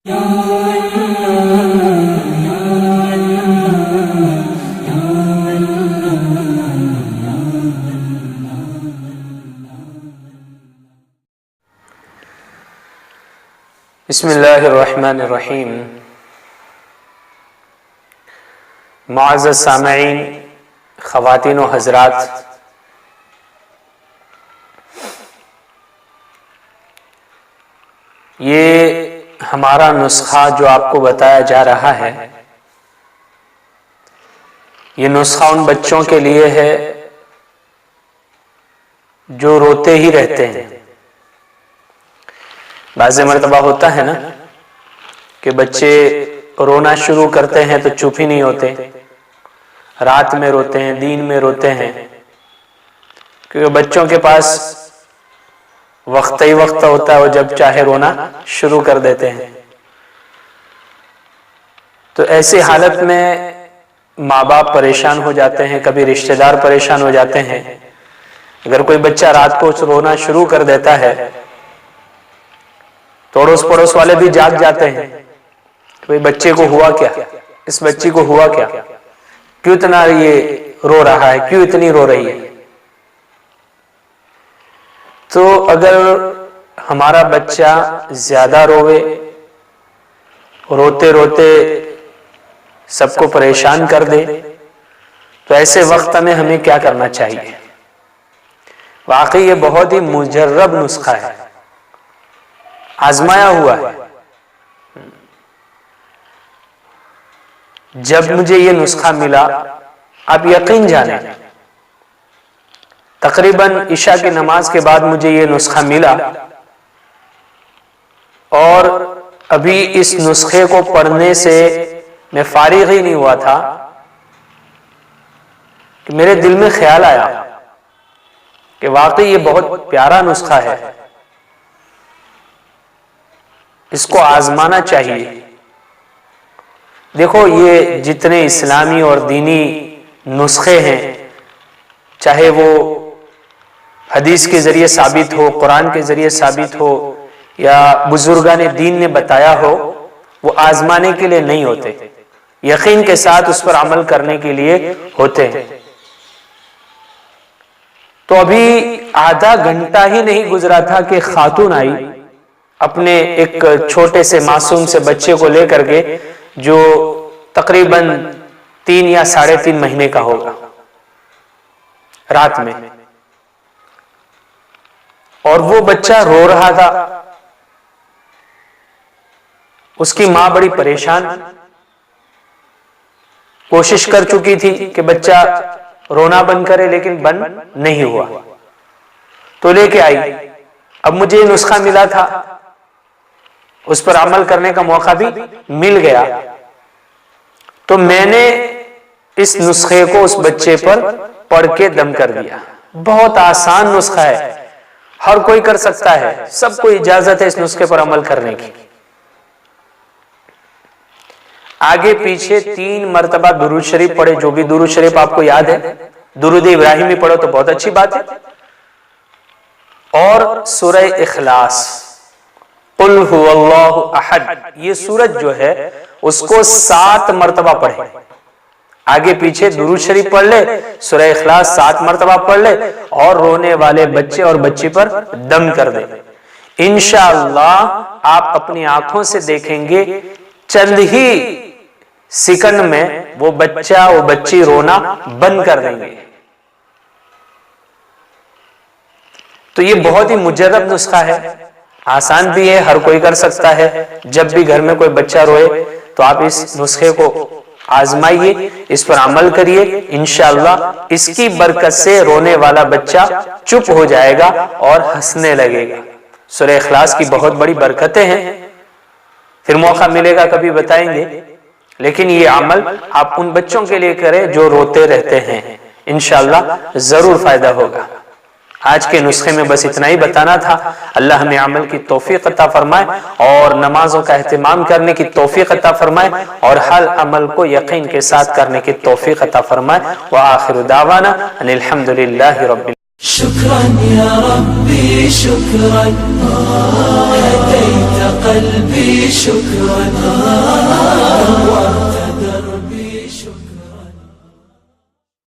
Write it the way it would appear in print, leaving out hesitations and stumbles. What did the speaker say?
بسم اللہ الرحمن الرحیم۔ معزز سامعین، خواتین و حضرات، یہ ہمارا نسخہ جو آپ کو بتایا جا رہا ہے، یہ نسخہ ان بچوں کے لیے ہے جو روتے ہی رہتے ہیں۔ بعض مرتبہ ہوتا ہے نا کہ بچے رونا شروع کرتے ہیں تو چپ ہی نہیں ہوتے، رات میں روتے ہیں، دن میں روتے ہیں، کیونکہ بچوں کے پاس وقت ہی وقت ہوتا ہے، وہ جب چاہے رونا شروع کر دیتے ہیں۔ تو ایسی حالت میں ماں باپ پریشان ہو جاتے ہیں، کبھی رشتہ دار پریشان ہو جاتے ہیں۔ اگر کوئی بچہ رات کو رونا شروع کر دیتا ہے تو اڑوس پڑوس والے بھی جاگ جاتے ہیں کہ بچے کو ہوا کیا، اس بچی کو ہوا کیا، کیوں اتنا یہ رو رہا ہے، کیوں اتنی رو رہی ہے۔ تو اگر ہمارا بچہ زیادہ روے، روتے روتے سب کو پریشان کر دے، تو ایسے وقت میں ہمیں کیا کرنا چاہیے؟ واقعی یہ بہت ہی مجرب نسخہ ہے، آزمایا ہوا ہے۔ جب مجھے یہ نسخہ ملا، آپ یقین جانیں، تقریباً عشاء کی نماز کے بعد مجھے یہ نسخہ ملا، اور ابھی اس نسخے کو پڑھنے سے میں فارغ ہی نہیں ہوا تھا کہ میرے دل میں خیال آیا کہ واقعی یہ بہت پیارا نسخہ ہے، اس کو آزمانا چاہیے۔ دیکھو، یہ جتنے اسلامی اور دینی نسخے ہیں، چاہے وہ حدیث کے ذریعے ثابت ہو، قرآن کے ذریعے ثابت ہو، یا بزرگان دین نے بتایا ہو، وہ آزمانے کے لیے نہیں ہوتے، یقین کے ساتھ اس پر عمل کرنے کے لیے ہوتے ہیں۔ تو ابھی آدھا گھنٹہ ہی نہیں گزرا تھا کہ خاتون آئی اپنے ایک چھوٹے سے معصوم سے بچے کو لے کر کے، جو تقریباً 3 یا 3.5 مہینے کا ہوگا، رات میں، اور وہ بچہ رو رہا تھا۔ اس کی ماں بڑی پریشان، کوشش کر چکی تھی کہ بچہ رونا بند کرے، لیکن بند نہیں ہوا، تو لے کے آئی۔ اب مجھے یہ نسخہ ملا تھا، اس پر عمل کرنے کا موقع بھی مل گیا، تو میں نے اس نسخے کو اس بچے پر پڑھ کے دم کر دیا۔ بہت آسان نسخہ ہے، ہر کوئی کر سکتا ہے، سب کو اجازت ہے اس نسخے پر عمل کرنے کی۔ آگے پیچھے 3 مرتبہ درود شریف پڑھے، جو بھی درود شریف آپ کو یاد ہے، درود ابراہیمی پڑھو تو بہت اچھی بات ہے، اور سورہ اخلاص، قل هو اللہ احد، یہ سورت جو ہے اس کو 7 مرتبہ پڑھے۔ آگے پیچھے درود شریف پڑھ لے، سورہ اخلاص 7 مرتبہ پڑھ لے، اور رونے والے بچے اور بچی پر دم کر دے۔ انشاءاللہ آپ اپنی آنکھوں سے دیکھیں گے، چند ہی سیکنڈ میں وہ بچہ وہ بچی رونا بند کر دیں گے۔ تو یہ بہت ہی مجرب نسخہ ہے، آسان بھی ہے، ہر کوئی کر سکتا ہے۔ جب بھی گھر میں کوئی بچہ روئے تو آپ اس نسخے کو آزمائیے، اس پر عمل کریے، انشاءاللہ اس کی برکت سے رونے والا بچہ چپ ہو جائے گا اور ہنسنے لگے گا۔ سورہ اخلاص کی بہت بڑی برکتیں ہیں، پھر موقع ملے گا کبھی بتائیں گے، لیکن یہ عمل آپ ان بچوں کے لیے کریں جو روتے رہتے ہیں، انشاءاللہ ضرور فائدہ ہوگا۔ آج کے نسخے میں بس اتنا ہی بتانا تھا۔ اللہ ہمیں عمل کی توفیق عطا فرمائے، اور نمازوں کا اہتمام کرنے کی توفیق عطا فرمائے، اور ہر عمل کو یقین کے ساتھ کرنے کی توفیق عطا فرمائے۔ وآخر دعوانا ان الحمدللہ رب العالمین۔ شكرا يا ربي شكرا، هديت قلبي شكرا